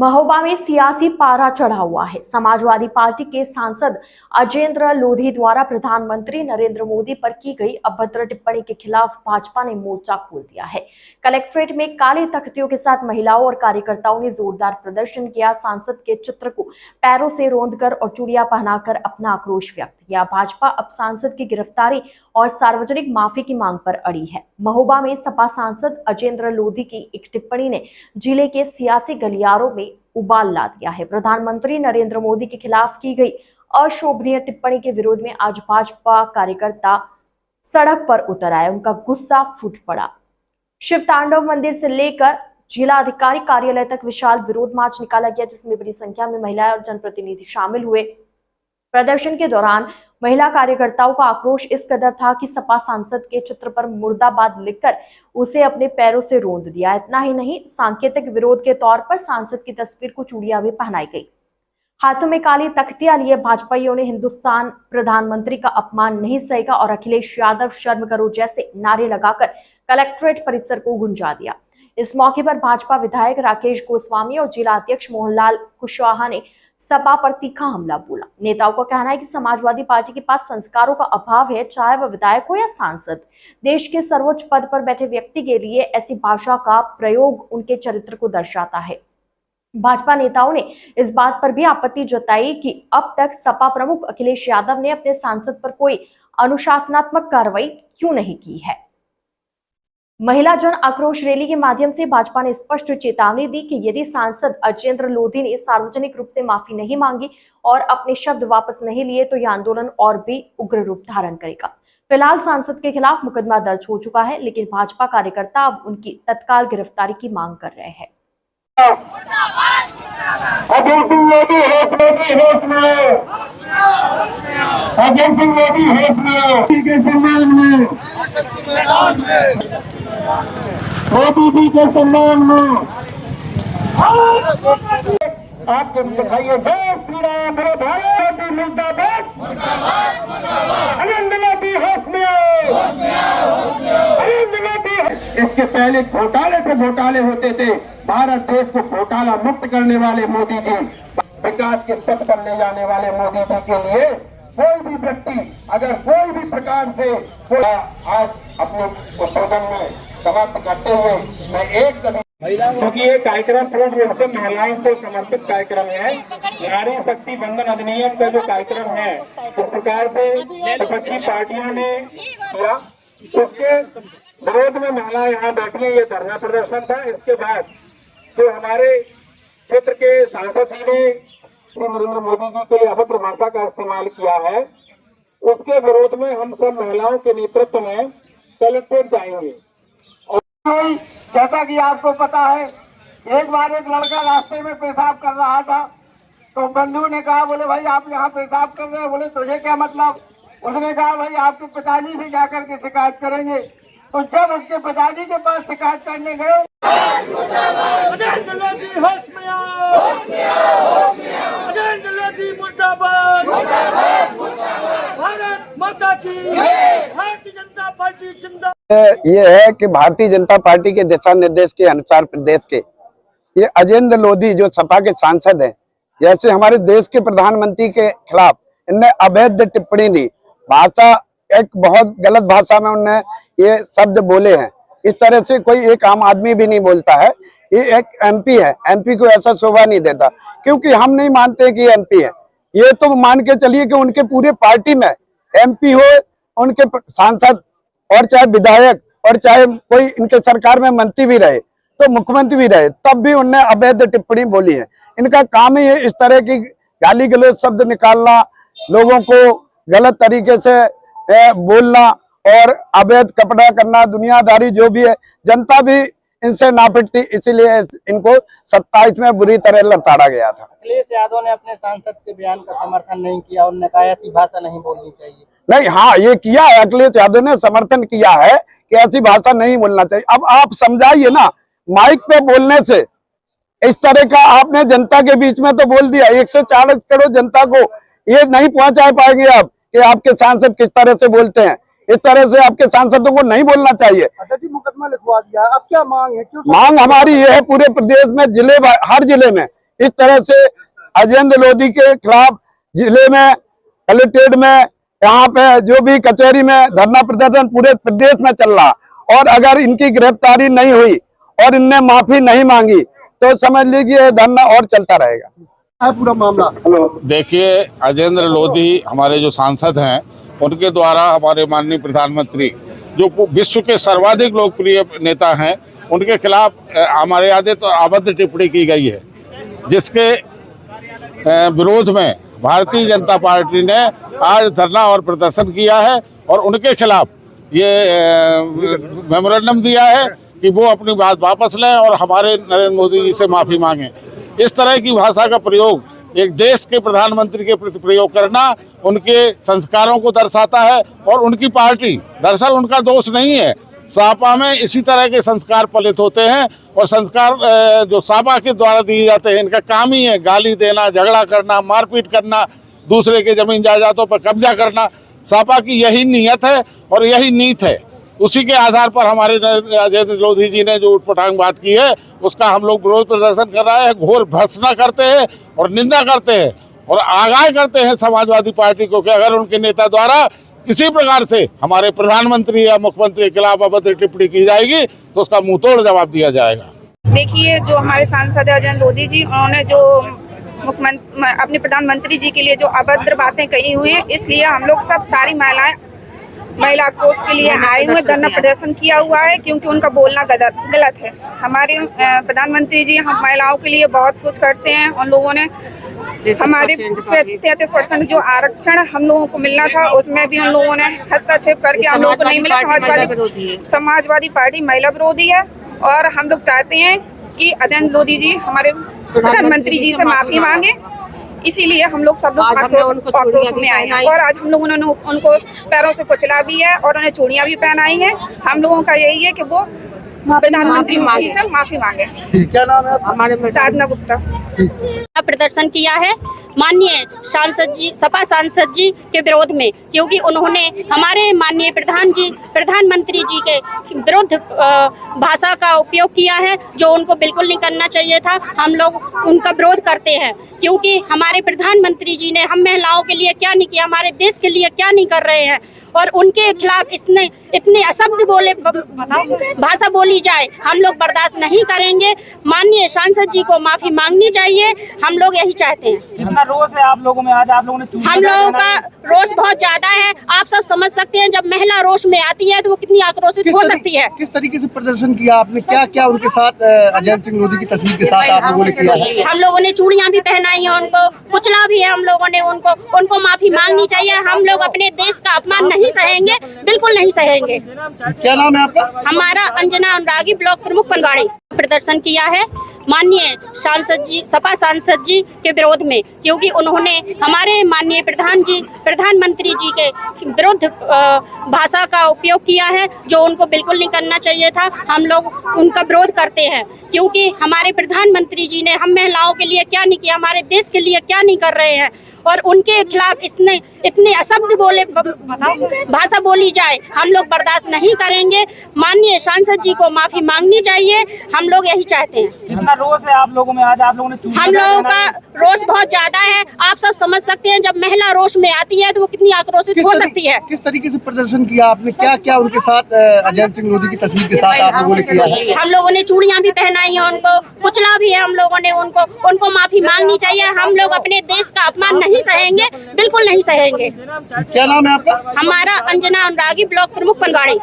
महोबा में सियासी पारा चढ़ा हुआ है। समाजवादी पार्टी के सांसद अजेंद्र लोधी द्वारा प्रधानमंत्री नरेंद्र मोदी पर की गई अभद्र टिप्पणी के खिलाफ भाजपा ने मोर्चा खोल दिया है। कलेक्ट्रेट में काले तख्तियों के साथ महिलाओं और कार्यकर्ताओं ने जोरदार प्रदर्शन किया। सांसद के चित्र को पैरों से रौंदकर और चूड़ियां पहनाकर अपना आक्रोश व्यक्त किया। भाजपा अब सांसद की गिरफ्तारी और सार्वजनिक माफी की मांग पर अड़ी है। महोबा में सपा सांसद अजेंद्र लोधी की एक टिप्पणी ने जिले के सियासी गलियारों में उबाल ला दिया है। प्रधानमंत्री नरेंद्र मोदी के खिलाफ की गई अशोभनीय टिप्पणी के विरोध में आज भाजपा कार्यकर्ता सड़क पर उतर आए। उनका गुस्सा फूट पड़ा। शिव तांडव मंदिर से लेकर जिला अधिकारी कार्यालय तक विशाल विरोध मार्च निकाला गया, जिसमें बड़ी संख्या में महिलाएं और जनप्रतिनिधि शामिल हुए। प्रदर्शन के दौरान महिला कार्यकर्ताओं का आक्रोश इस कदर था कि सपा सांसद के चित्र पर मुर्दाबाद लिखकर उसे अपने पैरों से रौंद दिया। इतना ही नहीं, सांकेतिक विरोध के तौर पर सांसद की तस्वीर को चूड़ियां भी पहनाई गई। हाथों में काली तख्तियां लिए भाजपाइयों ने हिंदुस्तान प्रधानमंत्री का अपमान नहीं सहेगा और अखिलेश यादव शर्म करो जैसे नारे लगाकर कलेक्ट्रेट परिसर को गुंजा दिया। इस मौके पर भाजपा विधायक राकेश गोस्वामी और जिला अध्यक्ष मोहनलाल कुशवाहा ने सपा पर तीखा हमला बोला। नेताओं का कहना है कि समाजवादी पार्टी के पास संस्कारों का अभाव है, चाहे वह विधायक हो या सांसद। देश के सर्वोच्च पद पर बैठे व्यक्ति के लिए ऐसी भाषा का प्रयोग उनके चरित्र को दर्शाता है। भाजपा नेताओं ने इस बात पर भी आपत्ति जताई कि अब तक सपा प्रमुख अखिलेश यादव ने अपने सांसद पर कोई अनुशासनात्मक कार्रवाई क्यों नहीं की है। महिला जन आक्रोश रैली के माध्यम से भाजपा ने स्पष्ट चेतावनी दी कि यदि सांसद अजेंद्र लोधी ने सार्वजनिक रूप से माफी नहीं मांगी और अपने शब्द वापस नहीं लिए तो यह आंदोलन और भी उग्र रूप धारण करेगा। फिलहाल सांसद के खिलाफ मुकदमा दर्ज हो चुका है, लेकिन भाजपा कार्यकर्ता अब उनकी तत्काल गिरफ्तारी की मांग कर रहे हैं। मोदी के सम्मान में आप दिखाइए जय श्री राम, मेरे भारत मुर्दाबाद, नरेंद्र मोदी होश में आओ, नरेंद्र मोदी। इसके पहले घोटाले पे घोटाले होते थे। भारत देश को घोटाला मुक्त करने वाले मोदी जी, विकास के पथ पर ले जाने वाले मोदी जी के लिए कोई भी व्यक्ति अगर कोई भी प्रकार से आज अपने सदन में समाप्त करते हुए मैं एक सभी, क्योंकि ये कार्यक्रम पूर्ण रूप से महिलाओं को समर्पित कार्यक्रम है। नारी शक्ति बंधन अधिनियम का जो कार्यक्रम है, इस प्रकार से विपक्षी पार्टियों ने किया, उसके विरोध में महिलाएं यहाँ बैठी है। ये धरना प्रदर्शन था। इसके बाद जो हमारे क्षेत्र के सांसद जी ने श्री नरेंद्र मोदी जी के लिए अभद्र भाषा का इस्तेमाल किया है, उसके विरोध में हम सब महिलाओं के नेतृत्व में कलेक्ट्रेट जाएंगे। और जैसा कि आपको पता है, एक बार एक लड़का रास्ते में पेशाब कर रहा था तो बंधु ने कहा, बोले भाई आप यहाँ पेशाब कर रहे हैं, बोले तुझे क्या मतलब। उसने कहा भाई आपके पिताजी से जाकर के शिकायत करेंगे। तो जब उसके पिताजी के पास शिकायत करने गए, भारत माता की, भारतीय जनता पार्टी जिंदाबाद। ये है कि भारतीय जनता पार्टी के दिशा निर्देश के अनुसार प्रदेश के ये अजेंद्र लोधी जो सपा के सांसद हैं, जैसे हमारे देश के प्रधानमंत्री के खिलाफ इनने अवैध टिप्पणी दी, भाषा एक बहुत गलत भाषा में उन्होंने ये शब्द बोले हैं। इस तरह से कोई एक आम आदमी भी नहीं बोलता है। ये एक एमपी है, एमपी को ऐसा शोभा नहीं देता, क्योंकि हम नहीं मानते कि एमपी है। ये तो मान के चलिए कि उनके पूरे पार्टी में एमपी हो, उनके सांसद और चाहे विधायक और चाहे कोई इनके सरकार में मंत्री भी रहे तो मुख्यमंत्री भी रहे, तब भी उनने अवैध टिप्पणी बोली है। इनका काम ही है इस तरह की गाली गलौज शब्द निकालना, लोगों को गलत तरीके से बोलना और अवैध कपड़ा करना, दुनियादारी जो भी है। जनता भी इनसे ना पिटती, इसीलिए इनको 27 में बुरी तरह लताड़ा गया था। अखिलेश यादव ने अपने सांसद के बयान का समर्थन नहीं किया, उन्होंने कहा ऐसी भाषा नहीं बोलनी चाहिए। नहीं, हाँ ये किया है, अखिलेश यादव ने समर्थन किया है कि ऐसी भाषा नहीं बोलना चाहिए। अब आप समझाइए ना, माइक पे बोलने से इस तरह का आपने जनता के बीच में तो बोल दिया, 140 करोड़ जनता को ये नहीं पहुंचा पाएंगे आप कि आपके सांसद किस तरह से बोलते हैं। इस तरह से आपके सांसदों को नहीं बोलना चाहिए। अच्छा जी, मुकदमा लिखवा दिया, अब क्या मांग है? क्यों मांग हमारी ये है, पूरे प्रदेश में हर जिले में इस तरह से अजेंद्र लोधी के खिलाफ जिले में, कलेक्ट्रेट में, यहाँ पे जो भी कचहरी में धरना प्रदर्शन पूरे प्रदेश में चल रहा, और अगर इनकी गिरफ्तारी नहीं हुई और इनने माफी नहीं मांगी तो समझ लीजिए धरना और चलता रहेगा। पूरा मामला देखिए, अजेंद्र लोधी हमारे जो सांसद हैं, उनके द्वारा हमारे माननीय प्रधानमंत्री जो विश्व के सर्वाधिक लोकप्रिय नेता हैं, उनके खिलाफ हमारे आदित और अभद्र टिप्पणी की गई है, जिसके विरोध में भारतीय जनता पार्टी ने आज धरना और प्रदर्शन किया है और उनके खिलाफ ये मेमोरेंडम दिया है कि वो अपनी बात वापस लें और हमारे नरेंद्र मोदी जी से माफ़ी मांगें। इस तरह की भाषा का प्रयोग एक देश के प्रधानमंत्री के प्रति प्रयोग करना उनके संस्कारों को दर्शाता है, और उनकी पार्टी, दरअसल उनका दोष नहीं है, सापा में इसी तरह के संस्कार पलित होते हैं, और संस्कार जो सापा के द्वारा दिए जाते हैं, इनका काम ही है गाली देना, झगड़ा करना, मारपीट करना, दूसरे के जमीन जायदादों पर कब्जा करना। सापा की यही नीयत है और यही नीत है। उसी के आधार पर हमारे अजेंद्र लोधी जी ने जो उटपटांग बात की है, उसका हम लोग विरोध प्रदर्शन कर रहे हैं, घोर भर्त्सना करते हैं और निंदा करते हैं और आगाह करते हैं समाजवादी पार्टी को कि अगर उनके नेता द्वारा किसी प्रकार से हमारे प्रधानमंत्री या मुख्यमंत्री के खिलाफ अभद्र टिप्पणी की जाएगी तो उसका मुंहतोड़ जवाब दिया जाएगा। देखिए, जो हमारे सांसद है अजेंद्र लोधी जी, उन्होंने जो अपने प्रधानमंत्री जी के लिए जो अभद्र बातें कही हुई हैं, इसलिए हम लोग सब सारी महिला आक्रोश के लिए आए हुए धरना प्रदर्शन किया हुआ है, क्योंकि उनका बोलना गलत है। हमारे प्रधानमंत्री जी हम महिलाओं के लिए बहुत कुछ करते हैं। उन लोगों ने हमारे 33% जो आरक्षण हम लोगों को मिलना था, उसमें भी उन लोगों ने हस्तक्षेप करके हम लोगों को नहीं मिला। समाजवादी पार्टी महिला विरोधी है, और हम लोग चाहते हैं कि अजेंद्र लोधी जी हमारे प्रधानमंत्री जी से माफी मांगे। इसीलिए हम लोग सब लोग आक्रोश में आए हैं, और आज हम लोगों ने उनको पैरों से कुचला भी है और उन्हें चूड़ियां भी पहनाई हैं। हम लोगों का यही है कि वो प्रधानमंत्री जी से माफी मांगे। क्या नाम है हमारे? साधना गुप्ता। प्रदर्शन किया है माननीय सांसद जी, सपा सांसद जी के विरोध में, क्योंकि उन्होंने हमारे माननीय प्रधानमंत्री जी के विरुद्ध भाषा का उपयोग किया है, जो उनको बिल्कुल नहीं करना चाहिए था। हम लोग उनका विरोध करते हैं, क्योंकि हमारे प्रधानमंत्री जी ने हम महिलाओं के लिए क्या नहीं किया, हमारे देश के लिए क्या नहीं कर रहे हैं, और उनके खिलाफ इतने अशब्द भाषा बोली जाए, हम लोग बर्दाश्त नहीं करेंगे। माननीय सांसद जी को माफी मांगनी चाहिए, हम लोग यही चाहते हैं। कितना रोष है आप लोगों में? आज आप लोगों ने हम लोगों का रोष बहुत ज्यादा है। आप सब समझ सकते हैं, जब महिला रोष में आती है तो वो कितनी आक्रोशित हो सकती है। किस तरीके से प्रदर्शन किया आपने? क्या क्या उनके साथ अजेंद्र सिंह लोधी की तस्वीर के साथ आप लोगों ने किया है? हम लोगों ने चूड़ियां भी पहनाई है, उनको कुचला भी है हम लोगों ने, उनको माफी मांगनी चाहिए। हम लोग अपने देश का अपमान नहीं सहेंगे, बिल्कुल नहीं सहेंगे। क्या नाम है आपका? हमारा अंजना अनुरागी, ब्लॉक प्रमुख पनवाड़ी। प्रदर्शन किया है माननीय सांसद जी, सपा सांसद जी के विरोध में, क्योंकि उन्होंने हमारे माननीय प्रधानमंत्री जी के विरुद्ध भाषा का उपयोग किया है, जो उनको बिल्कुल नहीं करना चाहिए था। हम लोग उनका विरोध करते हैं, क्योंकि हमारे प्रधानमंत्री जी ने हम महिलाओं के लिए क्या नहीं किया, हमारे देश के लिए क्या नहीं कर रहे हैं, और उनके खिलाफ इतने अशब्द भाषा बोली जाए, हम लोग बर्दाश्त नहीं करेंगे। माननीय सांसद जी को माफी मांगनी चाहिए, हम लोग यही चाहते हैं। कितना रोष है आप लोगों में? आज आप लोगों ने हम लोगों का रोष बहुत ज्यादा है। आप सब समझ सकते हैं, जब महिला रोष में आती है तो वो कितनी आक्रोशित हो सकती है। किस तरीके से प्रदर्शन किया आपने? क्या क्या उनके साथ अजेंद्र सिंह लोधी की तस्वीर के साथ आप लोगों ने किया है? हम लोगों ने चूड़ियां भी पहनाई है, उनको कुचला भी है हम लोगों ने, उनको माफी मांगनी चाहिए। हम लोग अपने देश का अपमान नहीं सहेंगे, बिल्कुल नहीं सहेंगे। क्या नाम है आपका? हमारा अंजना अनुरागी, ब्लॉक प्रमुख पनवाड़ी।